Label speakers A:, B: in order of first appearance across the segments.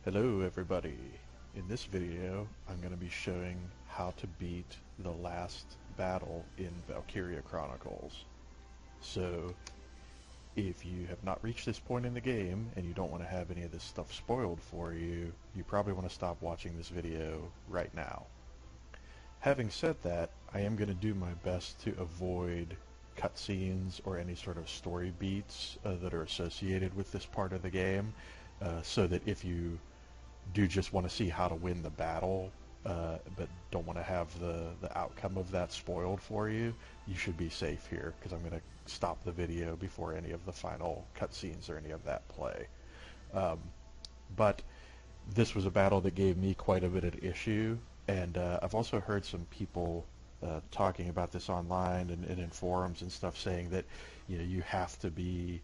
A: Hello everybody. In this video I'm going to be showing how to beat the last battle in Valkyria Chronicles. So if you have not reached this point in the game and you don't want to have any of this stuff spoiled for you, you probably want to stop watching this video right now. Having said that, I am going to do my best to avoid cutscenes or any sort of story beats that are associated with this part of the game, so that if you do just want to see how to win the battle, but don't want to have the outcome of that spoiled for you, you should be safe here, because I'm going to stop the video before any of the final cutscenes or any of that play. But this was a battle that gave me quite a bit of issue, and I've also heard some people talking about this online and in forums and stuff, saying that you have to be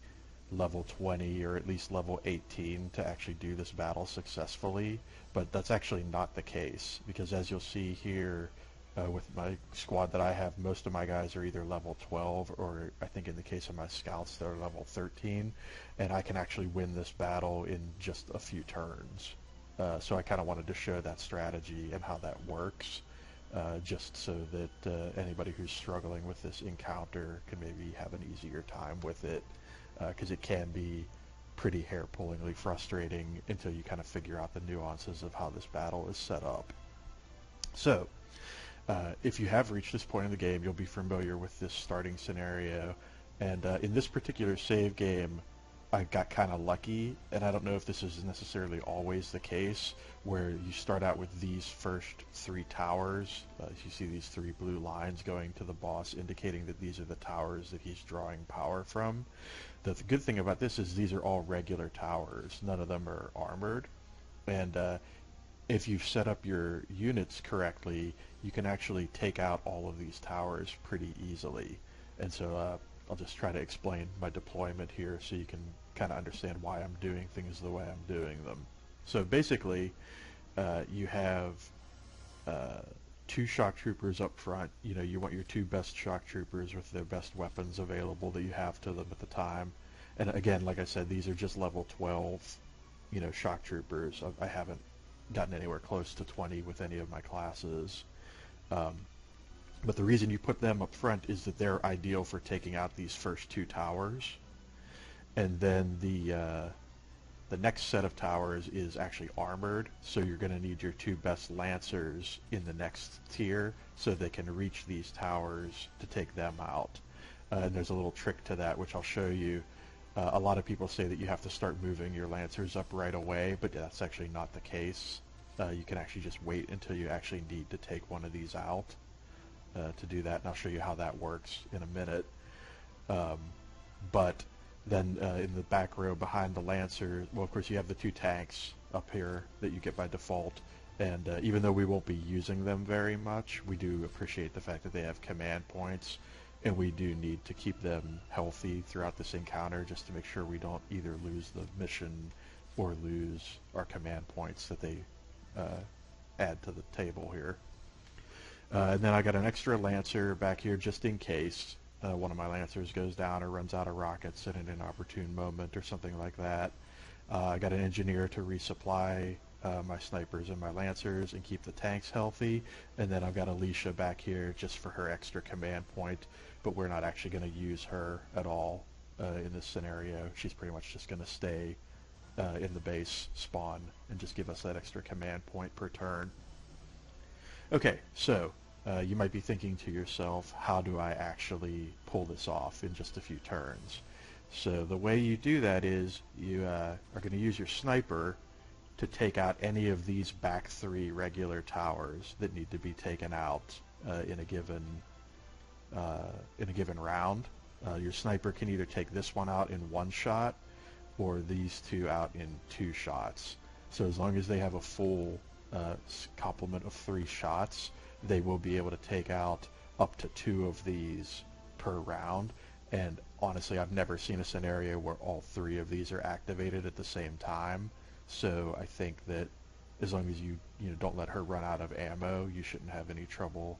A: level 20 or at least level 18 to actually do this battle successfully, but that's actually not the case, because as you'll see here, with my squad that I have, most of my guys are either level 12 or I think in the case of my scouts they're level 13, and I can actually win this battle in just a few turns. So I kind of wanted to show that strategy and how that works, just so that anybody who's struggling with this encounter can maybe have an easier time with it, because it can be pretty hair-pullingly frustrating until you kind of figure out the nuances of how this battle is set up. So, if you have reached this point in the game, you'll be familiar with this starting scenario, and in this particular save game, I got kind of lucky, and I don't know if this is necessarily always the case, where you start out with these first three towers. You see these three blue lines going to the boss, indicating that these are the towers that he's drawing power from. The good thing about this is these are all regular towers. None of them are armored, and if you've set up your units correctly, you can actually take out all of these towers pretty easily. And so I'll just try to explain my deployment here so you can kind of understand why I'm doing things the way I'm doing them. So basically, you have two shock troopers up front. You want your two best shock troopers with their best weapons available that you have to them at the time. And again, like I said, these are just level 12, shock troopers. I haven't gotten anywhere close to 20 with any of my classes. But the reason you put them up front is that they're ideal for taking out these first two towers. And then the next set of towers is actually armored, so you're going to need your two best lancers in the next tier so they can reach these towers to take them out. And there's a little trick to that, which I'll show you. A lot of people say that you have to start moving your lancers up right away, but that's actually not the case. You can actually just wait until you actually need to take one of these out to do that, and I'll show you how that works in a minute. But then in the back row behind the Lancer, well, of course you have the two tanks up here that you get by default, and even though we won't be using them very much, we do appreciate the fact that they have command points, and we do need to keep them healthy throughout this encounter just to make sure we don't either lose the mission or lose our command points that they add to the table here. And then I got an extra Lancer back here just in case one of my Lancers goes down or runs out of rockets at an inopportune moment or something like that. I got an Engineer to resupply my snipers and my Lancers and keep the tanks healthy. And then I've got Alicia back here just for her extra command point, but we're not actually going to use her at all in this scenario. She's pretty much just going to stay in the base spawn and just give us that extra command point per turn. Okay, so you might be thinking to yourself, how do I actually pull this off in just a few turns? So the way you do that is you are going to use your sniper to take out any of these back three regular towers that need to be taken out in a given round. Your sniper can either take this one out in one shot or these two out in two shots. So as long as they have a full complement of 3 shots, they will be able to take out up to 2 of these per round. And honestly, I've never seen a scenario where all 3 of these are activated at the same time. So I think that as long as you don't let her run out of ammo, you shouldn't have any trouble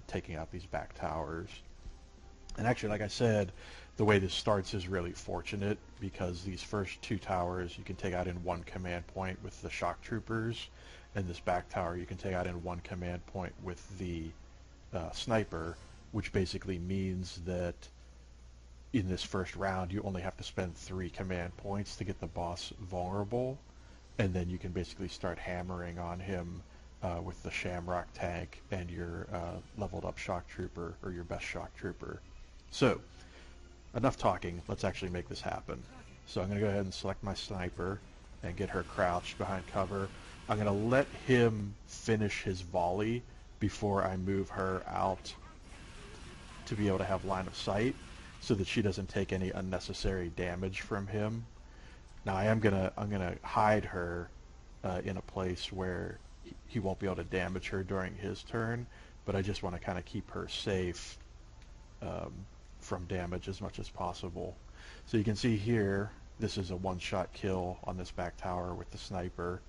A: taking out these back towers. And actually, like I said, the way this starts is really fortunate because these first two towers you can take out in one command point with the shock troopers, and this back tower you can take out in one command point with the sniper, which basically means that in this first round you only have to spend 3 command points to get the boss vulnerable, and then you can basically start hammering on him with the Shamrock tank and your leveled up shock trooper, or your best shock trooper. So, enough talking, let's actually make this happen. So I'm going to go ahead and select my sniper and get her crouched behind cover. I'm going to let him finish his volley before I move her out to be able to have line of sight so that she doesn't take any unnecessary damage from him. Now I'm gonna hide her in a place where he won't be able to damage her during his turn, but I just want to kind of keep her safe from damage as much as possible. So you can see here, this is a one-shot kill on this back tower with the sniper.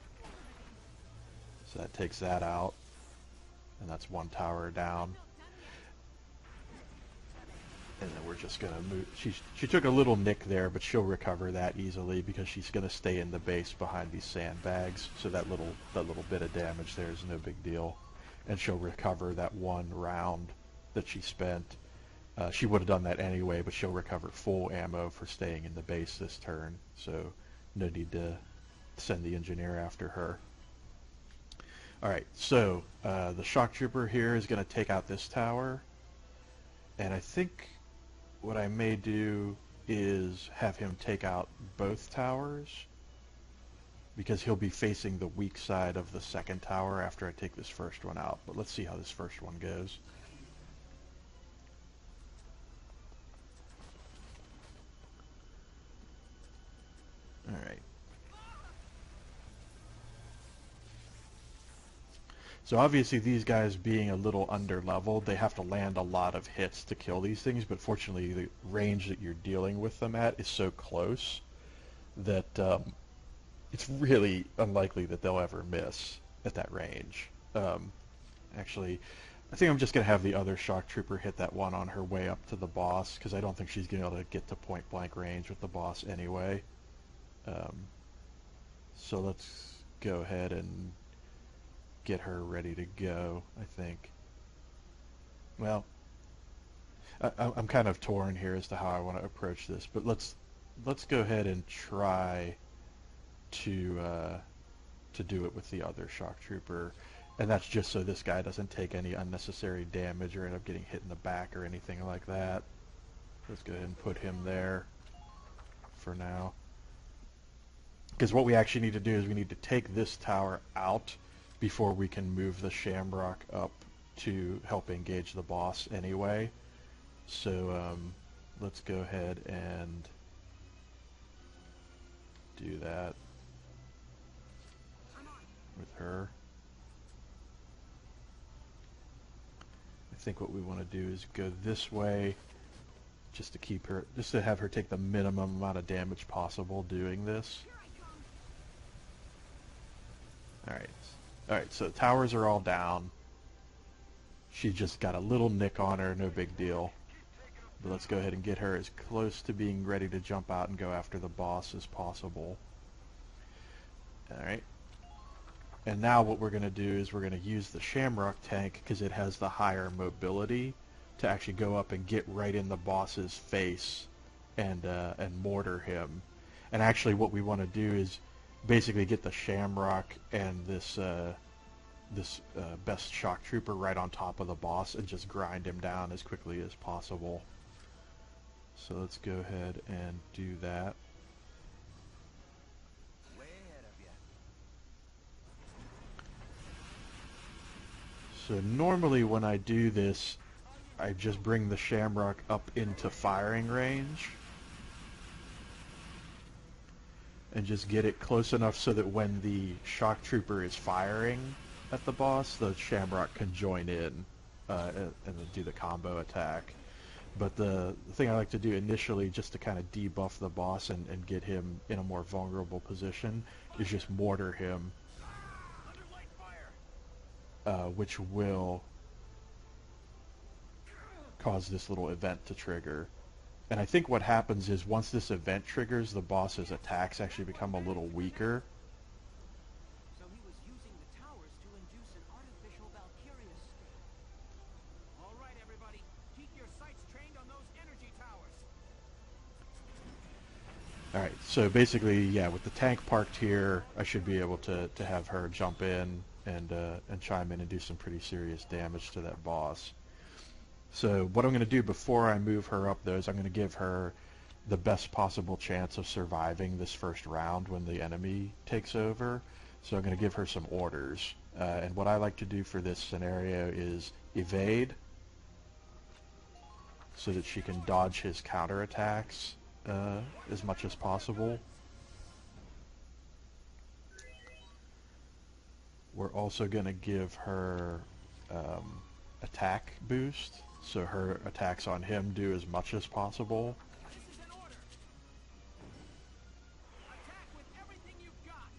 A: So that takes that out, and that's one tower down. And then we're just going to move. She took a little nick there, but she'll recover that easily because she's going to stay in the base behind these sandbags. So that little bit of damage there is no big deal. And she'll recover that one round that she spent. She would have done that anyway, but she'll recover full ammo for staying in the base this turn. So no need to send the engineer after her. Alright, so the shock trooper here is going to take out this tower. And I think what I may do is have him take out both towers, because he'll be facing the weak side of the second tower after I take this first one out. But let's see how this first one goes. Alright. So obviously these guys being a little under-leveled, they have to land a lot of hits to kill these things, but fortunately the range that you're dealing with them at is so close that it's really unlikely that they'll ever miss at that range. Actually, I think I'm just going to have the other shock trooper hit that one on her way up to the boss, because I don't think she's going to be able to get to point-blank range with the boss anyway. So let's go ahead and get her ready to go, I think. Well, I'm kind of torn here as to how I want to approach this, but let's go ahead and try to do it with the other shock trooper, and that's just so this guy doesn't take any unnecessary damage or end up getting hit in the back or anything like that. Let's go ahead and put him there for now. Because what we actually need to do is we need to take this tower out before we can move the Shamrock up to help engage the boss anyway. So let's go ahead and do that with her. I think what we want to do is go this way just to keep her, just to have her take the minimum amount of damage possible doing this. Alright, so the towers are all down. She just got a little nick on her, no big deal. But let's go ahead and get her as close to being ready to jump out and go after the boss as possible. Alright. And now what we're going to do is we're going to use the Shamrock tank, because it has the higher mobility, to actually go up and get right in the boss's face and mortar him. And actually what we want to do is basically get the Shamrock and this best shock trooper right on top of the boss and just grind him down as quickly as possible. So let's go ahead and do that. So normally when I do this, I just bring the Shamrock up into firing range and just get it close enough so that when the shock trooper is firing at the boss, the Shamrock can join in and then do the combo attack. But the thing I like to do initially, just to kind of debuff the boss and get him in a more vulnerable position, is just mortar him, which will cause this little event to trigger. And I think what happens is once this event triggers, the boss's attacks actually become a little weaker.
B: So he was using the towers to induce an artificial Valkyria state. All right, everybody, keep your sights trained on those energy towers.
A: Alright, so basically, yeah, with the tank parked here, I should be able to have her jump in and chime in and do some pretty serious damage to that boss. So what I'm going to do before I move her up, though, is I'm going to give her the best possible chance of surviving this first round when the enemy takes over. So I'm going to give her some orders. And what I like to do for this scenario is evade, so that she can dodge his counterattacks as much as possible. We're also going to give her attack boost, so her attacks on him do as much as possible.
B: This is an order. Attack with everything you've got.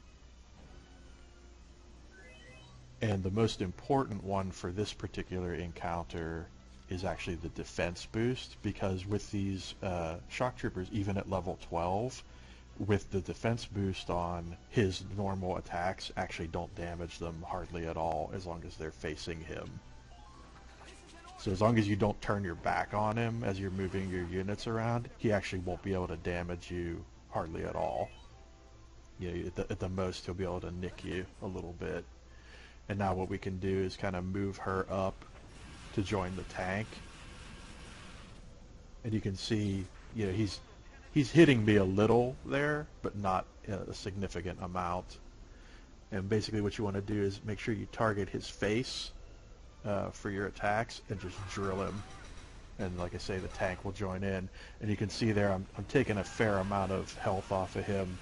A: And the most important one for this particular encounter is actually the defense boost, because with these shock troopers, even at level 12, with the defense boost on, his normal attacks actually don't damage them hardly at all as long as they're facing him. So as long as you don't turn your back on him as you're moving your units around, he actually won't be able to damage you hardly at all. You know, at the most, he'll be able to nick you a little bit. And now what we can do is kind of move her up to join the tank. And you can see, you know, he's hitting me a little there, but not a significant amount. And basically what you want to do is make sure you target his face for your attacks and just drill him. And like I say, the tank will join in. And you can see there I'm taking a fair amount of health off of him,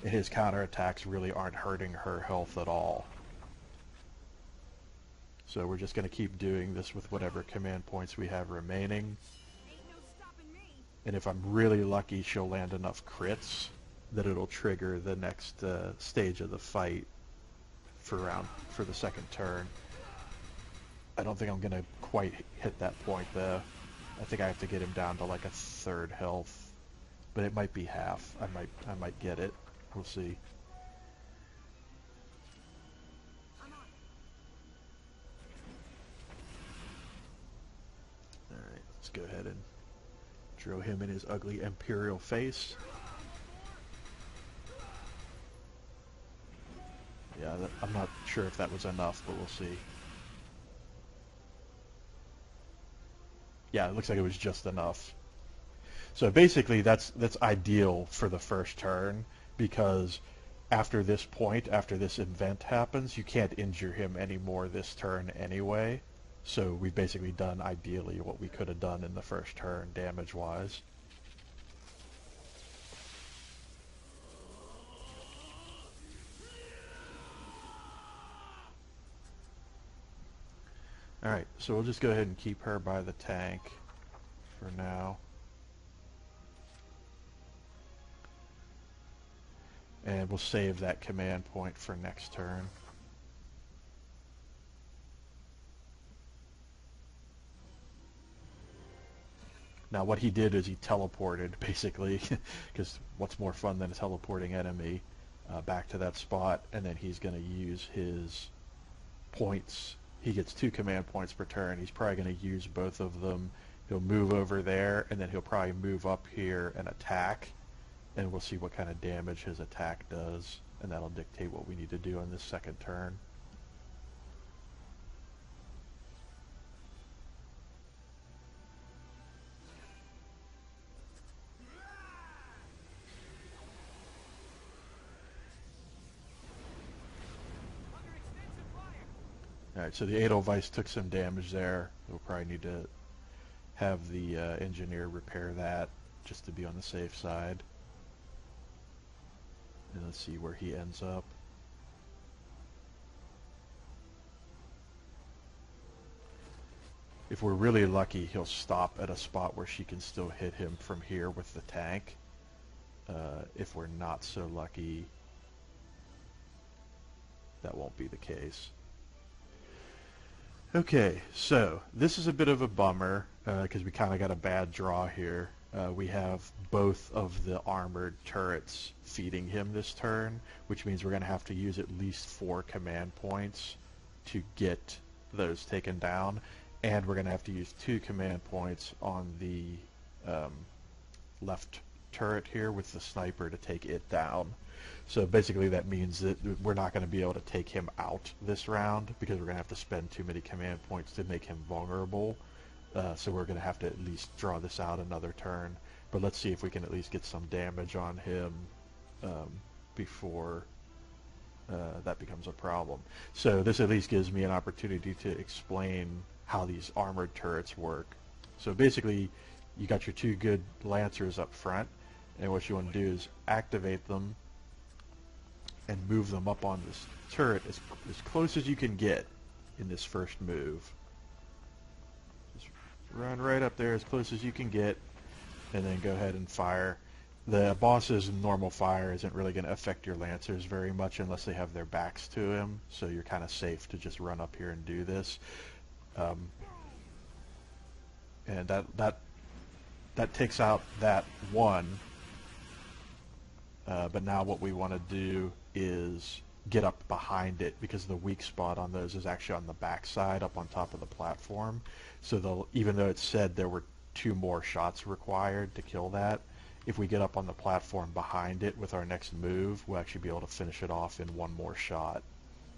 A: and his counterattacks really aren't hurting her health at all. So we're just going to keep doing this with whatever command points we have remaining.
B: Ain't no stopping me.
A: And if I'm really lucky, she'll land enough crits that it'll trigger the next stage of the fight for the second turn. I don't think I'm going to quite hit that point, though. I think I have to get him down to like a third health, but it might be half. I might get it. We'll see.
B: I'm on.
A: All right, let's go ahead and drill him in his ugly Imperial face. Yeah, I'm not sure if that was enough, but we'll see. Yeah, it looks like it was just enough. So basically that's ideal for the first turn, because after this point, after this event happens, you can't injure him anymore this turn anyway. So we've basically done ideally what we could have done in the first turn damage-wise. Alright, so we'll just go ahead and keep her by the tank for now. And we'll save that command point for next turn. Now what he did is he teleported, basically, because what's more fun than a teleporting enemy back to that spot, and then he's going to use his points. He gets 2 command points per turn. He's probably going to use both of them. He'll move over there, and then he'll probably move up here and attack, and we'll see what kind of damage his attack does, and that'll dictate what we need to do on this second turn.
B: Under extensive fire.
A: Alright, so the Edelweiss took some damage there. We'll probably need to have the engineer repair that, just to be on the safe side. And let's see where he ends up. If we're really lucky, he'll stop at a spot where she can still hit him from here with the tank. If we're not so lucky, that won't be the case. Okay, so this is a bit of a bummer because we kind of got a bad draw here. We have both of the armored turrets feeding him this turn, which means we're going to have to use at least 4 command points to get those taken down, and we're going to have to use 2 command points on the left turret here with the sniper to take it down. So basically that means that we're not going to be able to take him out this round because we're going to have to spend too many command points to make him vulnerable. So we're going to have to at least draw this out another turn. But let's see if we can at least get some damage on him before that becomes a problem. So this at least gives me an opportunity to explain how these armored turrets work. So basically you got your 2 good lancers up front, and what you want to do is activate them and move them up on this turret as close as you can get in this first move. Just run right up there as close as you can get, and then go ahead and fire. The boss's normal fire isn't really going to affect your lancers very much unless they have their backs to him, so you're kind of safe to just run up here and do this. And that takes out that one. But now what we want to do is get up behind it, because the weak spot on those is actually on the back side up on top of the platform. So even though it said there were 2 more shots required to kill that, if we get up on the platform behind it with our next move, we'll actually be able to finish it off in 1 more shot.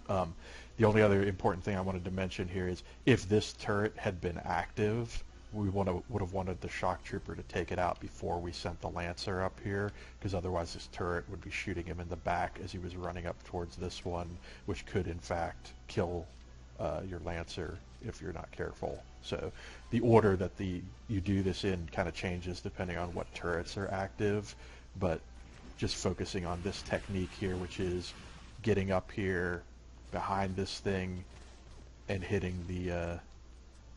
A: The only other important thing I wanted to mention here is if this turret had been active, we would have wanted the shock trooper to take it out before we sent the lancer up here, because otherwise this turret would be shooting him in the back as he was running up towards this one, which could in fact kill your lancer if you're not careful. So the order that you do this in kind of changes depending on what turrets are active, but just focusing on this technique here, which is getting up here behind this thing and hitting the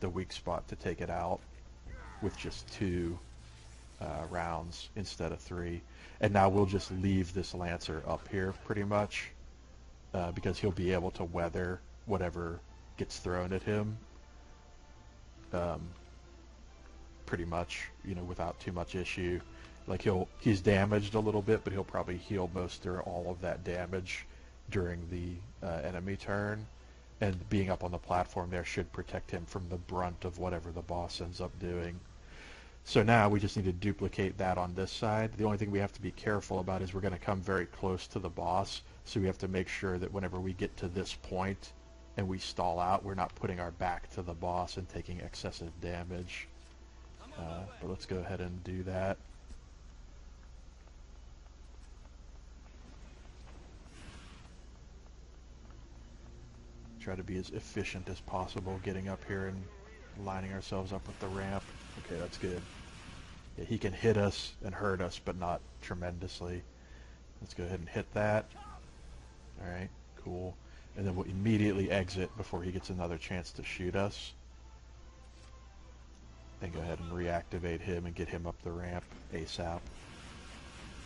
A: weak spot to take it out with just 2 rounds instead of 3. And now we'll just leave this lancer up here pretty much because he'll be able to weather whatever gets thrown at him pretty much, without too much issue. Like he's damaged a little bit, but he'll probably heal most or all of that damage during the enemy turn. And being up on the platform there should protect him from the brunt of whatever the boss ends up doing. So now we just need to duplicate that on this side. The only thing we have to be careful about is we're going to come very close to the boss, so we have to make sure that whenever we get to this point and we stall out, we're not putting our back to the boss and taking excessive damage. But let's go ahead and do that. Try to be as efficient as possible getting up here and lining ourselves up with the ramp. Okay, that's good. Yeah, he can hit us and hurt us, but not tremendously. Let's go ahead and hit that. Alright, cool. And then we'll immediately exit before he gets another chance to shoot us. Then go ahead and reactivate him and get him up the ramp ASAP.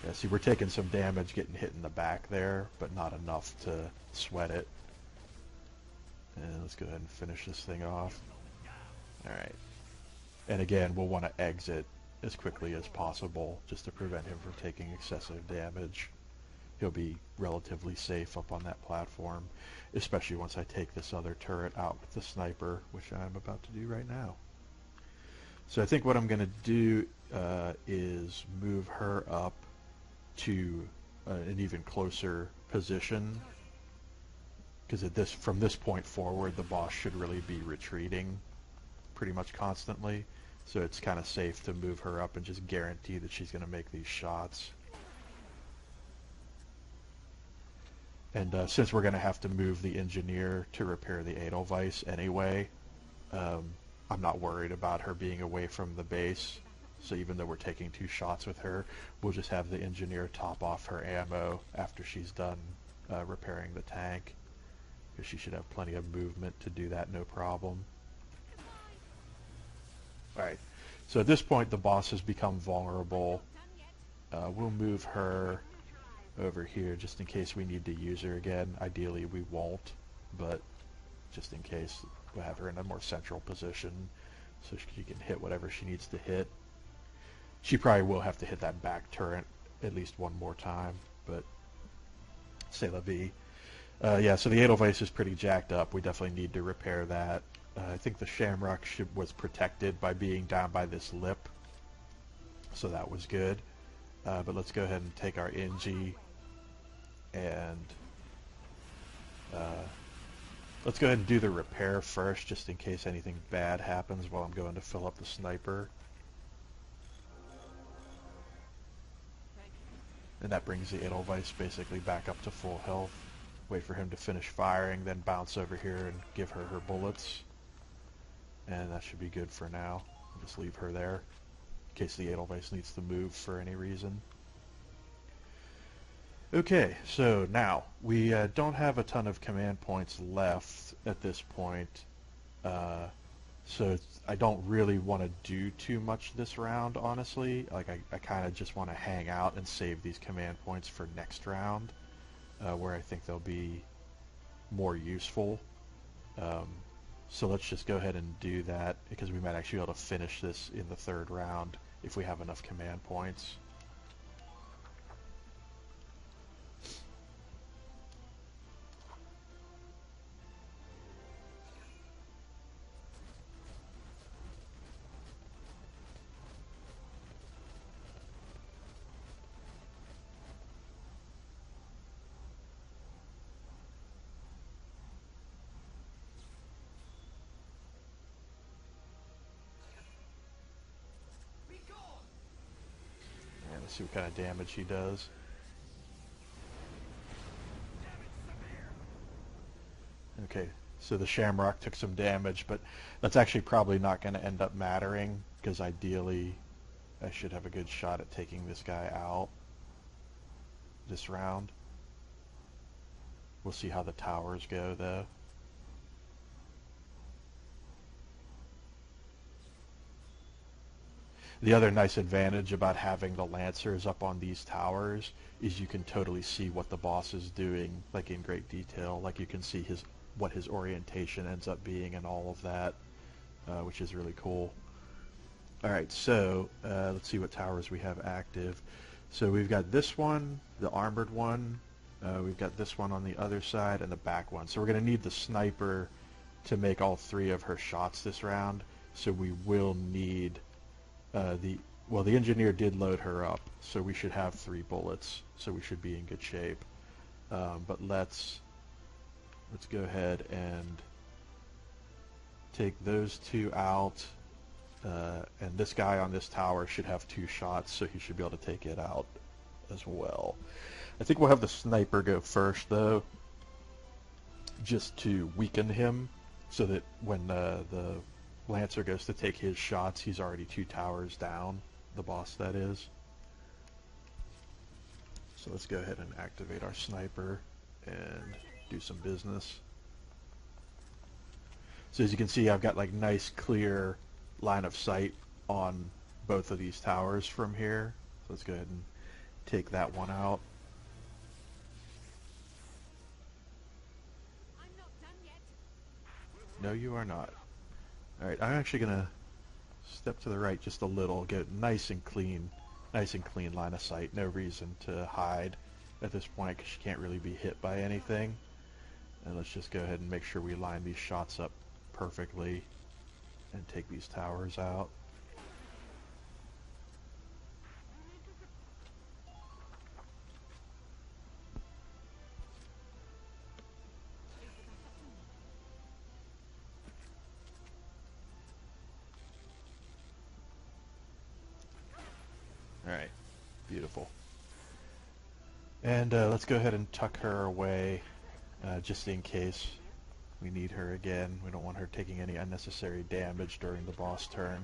A: Yeah, see, we're taking some damage getting hit in the back there, but not enough to sweat it. And let's go ahead and finish this thing off. Alright. And again, we'll want to exit as quickly as possible just to prevent him from taking excessive damage. He'll be relatively safe up on that platform, especially once I take this other turret out with the sniper, which I'm about to do right now. So I think what I'm going to do is move her up to an even closer position, because from this point forward the boss should really be retreating pretty much constantly, so it's kind of safe to move her up and just guarantee that she's going to make these shots. And since we're going to have to move the engineer to repair the Edelweiss anyway, I'm not worried about her being away from the base. So even though we're taking 2 shots with her, we'll just have the engineer top off her ammo after she's done repairing the tank. Because she should have plenty of movement to do that, no problem. Alright, so at this point the boss has become vulnerable. We'll move her over here just in case we need to use her again. Ideally we won't, but just in case We'll have her in a more central position so she can hit whatever she needs to hit. She probably will have to hit that back turret at least one more time, but c'est la vie. Yeah, so the Edelweiss is pretty jacked up. We definitely need to repair that. I think the Shamrock ship was protected by being down by this lip, so that was good. But let's go ahead and take our NG and let's go ahead and do the repair first, just in case anything bad happens while I'm going to fill up the sniper. And that brings the Edelweiss basically back up to full health. Wait for him to finish firing, then bounce over here and give her her bullets. And that should be good for now. I'll just leave her there in case the Edelweiss needs to move for any reason. Okay, so now we don't have a ton of command points left at this point, so I don't really want to do too much this round, honestly. Like I kind of just want to hang out and save these command points for next round, where I think they'll be more useful. So let's just go ahead and do that, because we might actually be able to finish this in the third round if we have enough command points. And let's see what kind of damage he does. Okay, so the Shamrock took some damage, but that's actually probably not going to end up mattering, because ideally I should have a good shot at taking this guy out this round. We'll see how the towers go, though. The other nice advantage about having the Lancers up on these towers is you can totally see what the boss is doing, like in great detail. Like you can see what his orientation ends up being and all of that, which is really cool. Alright, so let's see what towers we have active. So we've got this one, the armored one, we've got this one on the other side, and the back one. So we're going to need the sniper to make all three of her shots this round, so we will need the engineer did load her up, so we should have 3 bullets, so we should be in good shape. But let's go ahead and take those 2 out, and this guy on this tower should have 2 shots, so he should be able to take it out as well. I think we'll have the sniper go first, though, just to weaken him, so that when the Lancer goes to take his shots, he's already 2 towers down, the boss that is. So let's go ahead and activate our sniper and do some business. So as you can see, I've got like nice clear line of sight on both of these towers from here. So let's go ahead and take that one out.
B: I'm not done yet.
A: No, you are not. Alright, I'm actually going to step to the right just a little, get nice and clean line of sight. No reason to hide at this point because she can't really be hit by anything. And let's just go ahead and make sure we line these shots up perfectly and take these towers out. Alright, beautiful. And let's go ahead and tuck her away, just in case we need her again. We don't want her taking any unnecessary damage during the boss turn.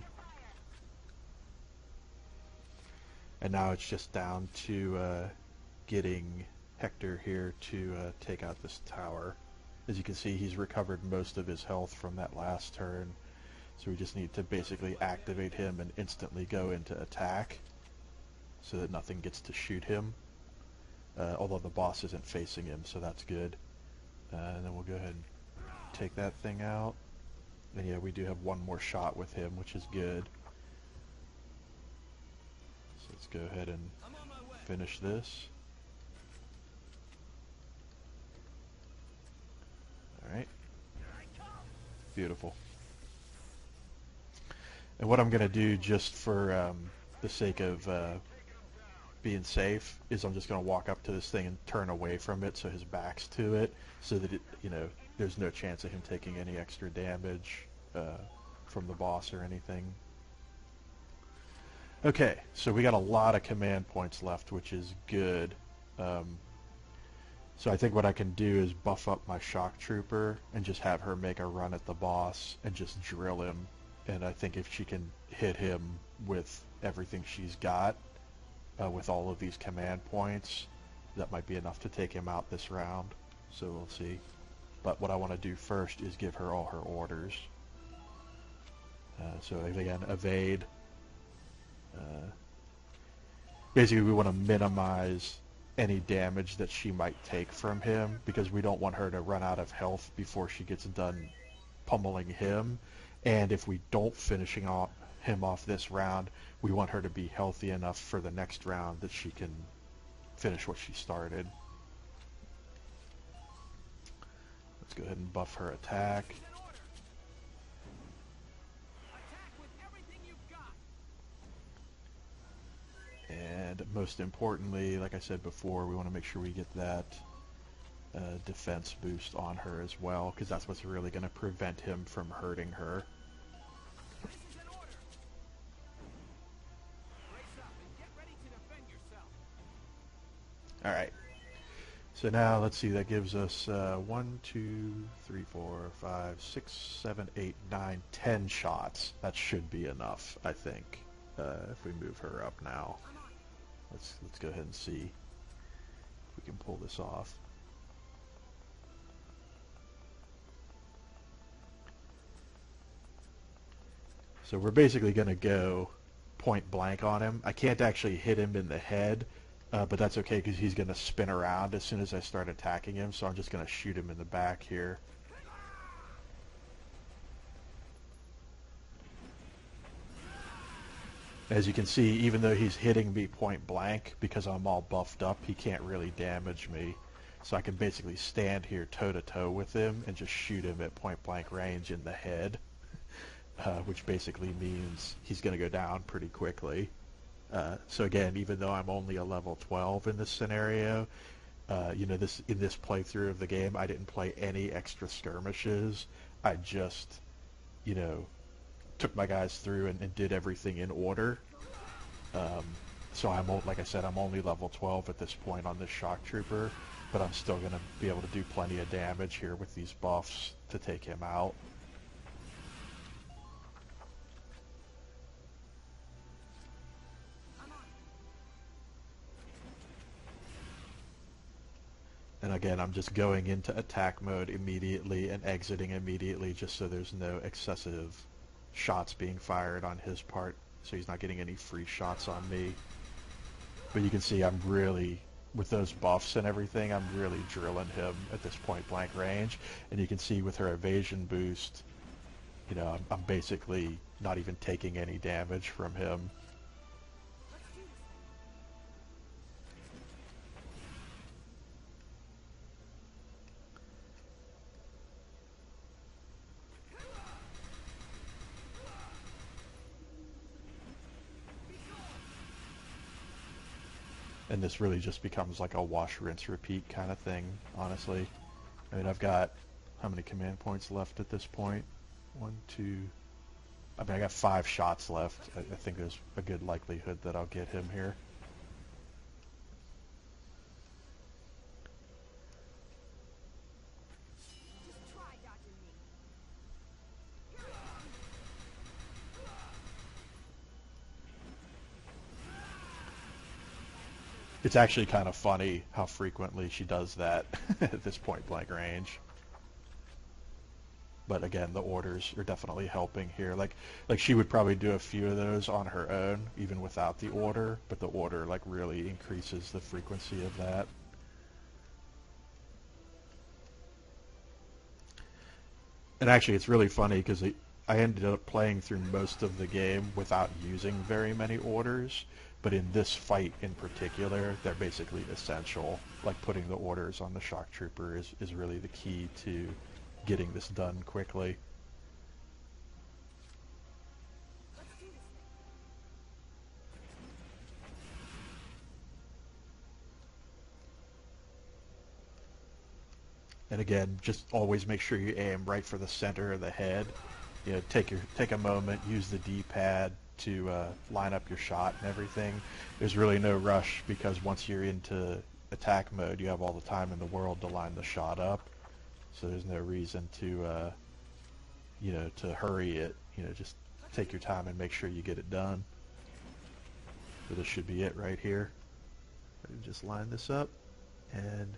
A: And now it's just down to getting Hector here to take out this tower. As you can see, he's recovered most of his health from that last turn, so we just need to basically activate him and instantly go into attack, so that nothing gets to shoot him, although the boss isn't facing him, so that's good. And then we'll go ahead and take that thing out. And yeah, we do have one more shot with him, which is good. So let's go ahead and finish this. Alright. Beautiful. And what I'm going to do, just for the sake of being safe, is I'm just going to walk up to this thing and turn away from it so his back's to it, so that it, you know, there's no chance of him taking any extra damage from the boss or anything. Okay, so we got a lot of command points left, which is good. So I think what I can do is buff up my shock trooper and just have her make a run at the boss and just drill him. And I think if she can hit him with everything she's got, with all of these command points, that might be enough to take him out this round. So we'll see. But what I want to do first is give her all her orders. So again, evade. Basically, we want to minimize any damage that she might take from him, because we don't want her to run out of health before she gets done pummeling him. And if we don't finish him off this round, we want her to be healthy enough for the next round that she can finish what she started. Let's go ahead and buff her attack. And most importantly, like I said before, we want to make sure we get that defense boost on her as well, because that's what's really going to prevent him from hurting her. Alright, so now let's see, that gives us 1, 2, 3, 4, 5, 6, 7, 8, 9, 10 shots. That should be enough, I think, if we move her up now. Let's go ahead and see if we can pull this off. So we're basically going to go point blank on him. I can't actually hit him in the head, but that's okay because he's going to spin around as soon as I start attacking him, so I'm just going to shoot him in the back here. As you can see, even though he's hitting me point blank, because I'm all buffed up, he can't really damage me. So I can basically stand here toe-to-toe with him and just shoot him at point blank range in the head, which basically means he's going to go down pretty quickly. So again, even though I'm only a level 12 in this scenario, you know, in this playthrough of the game, I didn't play any extra skirmishes. I just, you know, took my guys through and did everything in order. So like I said, I'm only level 12 at this point on this shock trooper, but I'm still going to be able to do plenty of damage here with these buffs to take him out. And again, I'm just going into attack mode immediately and exiting immediately, just so there's no excessive shots being fired on his part, so he's not getting any free shots on me. But you can see I'm really, with those buffs and everything, I'm really drilling him at this point blank range. And you can see with her evasion boost, you know, I'm basically not even taking any damage from him. And this really just becomes like a wash, rinse, repeat kind of thing, honestly. I mean, I've got, how many command points left at this point? 1, 2, I mean, I got 5 shots left. I think there's a good likelihood that I'll get him here. It's actually kind of funny how frequently she does that at this point blank range. But again, the orders are definitely helping here. Like she would probably do a few of those on her own, even without the order, but the order like really increases the frequency of that. And actually, it's really funny because I ended up playing through most of the game without using very many orders, but in this fight in particular, they're basically essential. Like putting the orders on the shock trooper is really the key to getting this done quickly.
C: Let's do this thing.
A: And again, just always make sure you aim right for the center of the head. You know, take a moment, use the D-pad to line up your shot and everything. There's really no rush because once you're into attack mode, you have all the time in the world to line the shot up. So there's no reason to, to hurry it. Just take your time and make sure you get it done. So this should be it right here. Just line this up and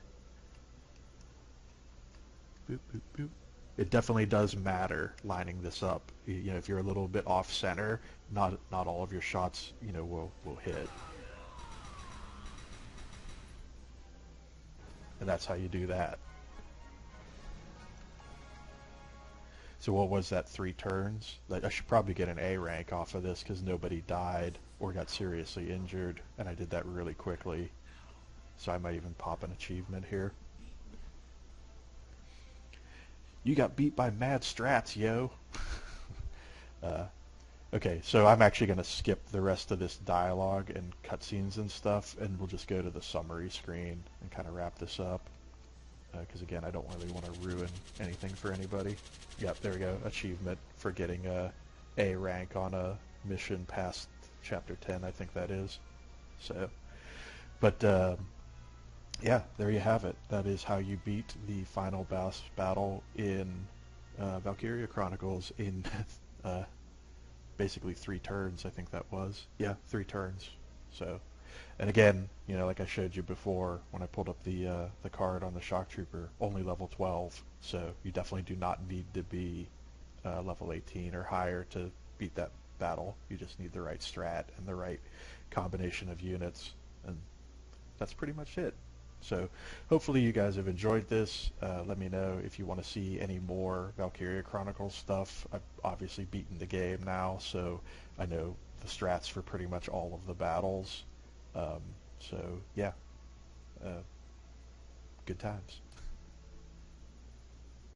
A: boop, boop, boop. It definitely does matter lining this up. If you're a little bit off center, not all of your shots, will hit. And that's how you do that. So what was that, 3 turns? I should probably get an A rank off of this because nobody died or got seriously injured, and I did that really quickly. So I might even pop an achievement here. You got beat by mad strats, yo. Okay, so I'm actually going to skip the rest of this dialogue and cutscenes and stuff, and we'll just go to the summary screen and kind of wrap this up. Because again, I don't really want to ruin anything for anybody. Yep, there we go. Achievement for getting A rank on a mission past Chapter 10, I think that is. So, but yeah, there you have it. That is how you beat the final boss battle in Valkyria Chronicles in basically 3 turns, I think that was. Yeah, 3 turns. So, and again, like I showed you before when I pulled up the card on the shock trooper, only level 12. So you definitely do not need to be level 18 or higher to beat that battle. You just need the right strat and the right combination of units, and that's pretty much it. So hopefully you guys have enjoyed this. Let me know if you want to see any more Valkyria Chronicles stuff. I've obviously beaten the game now, so I know the strats for pretty much all of the battles. So yeah, good times.